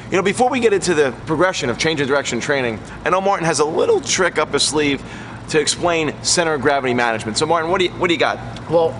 You know, before we get into the progression of change of direction training, I know Martin has a little trick up his sleeve to explain center of gravity management. So Martin, what do you got? Well,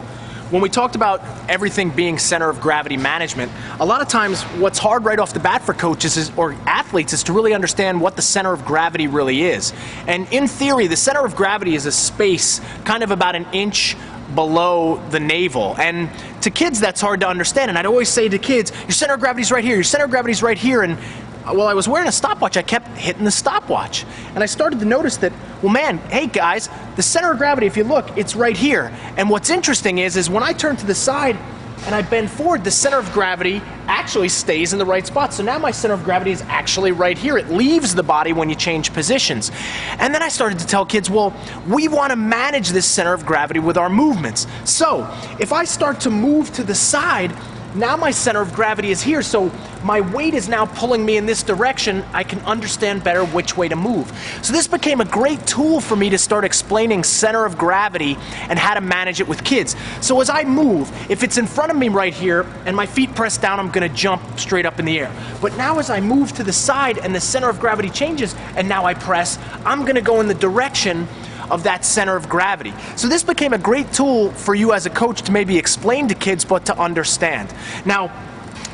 when we talked about everything being center of gravity management, a lot of times what's hard right off the bat for coaches or athletes is to really understand what the center of gravity really is. And in theory, the center of gravity is a space kind of about an inch below the navel. And to kids, that's hard to understand. And I'd always say to kids, your center of gravity's right here, your center of gravity's right here. And while I was wearing a stopwatch, I kept hitting the stopwatch. And I started to notice that, well, man, hey guys, the center of gravity, if you look, it's right here. And what's interesting is when I turn to the side and I bend forward, the center of gravity actually stays in the right spot. So now my center of gravity is actually right here. It leaves the body when you change positions. And then I started to tell kids, well, we want to manage this center of gravity with our movements. So if I start to move to the side, now my center of gravity is here, so my weight is now pulling me in this direction. I can understand better which way to move. So this became a great tool for me to start explaining center of gravity and how to manage it with kids. So as I move, if it's in front of me right here and my feet press down, I'm going to jump straight up in the air. But now as I move to the side and the center of gravity changes and now I press, I'm going to go in the direction of that center of gravity. So this became a great tool for you as a coach to maybe explain to kids, but to understand. Now,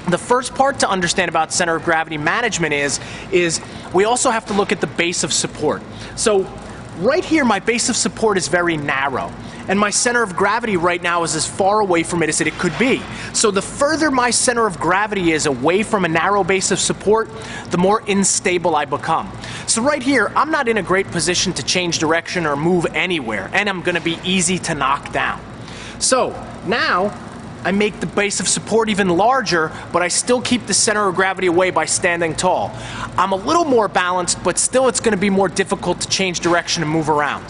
the first part to understand about center of gravity management is we also have to look at the base of support. So right here, my base of support is very narrow. And my center of gravity right now is as far away from it as it could be. So the further my center of gravity is away from a narrow base of support, the more unstable I become. So right here, I'm not in a great position to change direction or move anywhere, and I'm going to be easy to knock down. So now I make the base of support even larger, but I still keep the center of gravity away by standing tall. I'm a little more balanced, but still it's going to be more difficult to change direction and move around.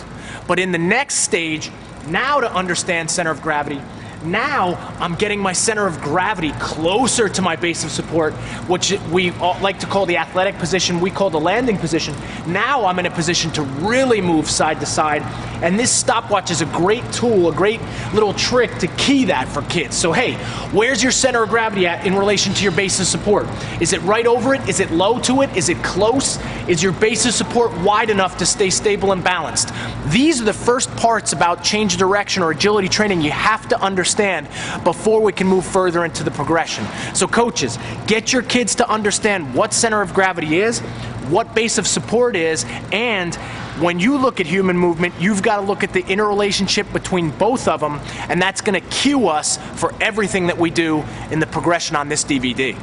But in the next stage, now to understand center of gravity, now I'm getting my center of gravity closer to my base of support, which we like to call the athletic position, we call the landing position. Now I'm in a position to really move side to side, and this stopwatch is a great tool, a great little trick to key that for kids. So hey, where's your center of gravity at in relation to your base of support? Is it right over it? Is it low to it? Is it close? Is your base of support wide enough to stay stable and balanced? These are the first parts about change of direction or agility training you have to understand before we can move further into the progression. So coaches, get your kids to understand what center of gravity is, what base of support is, and when you look at human movement, you've got to look at the interrelationship between both of them, and that's going to cue us for everything that we do in the progression on this DVD.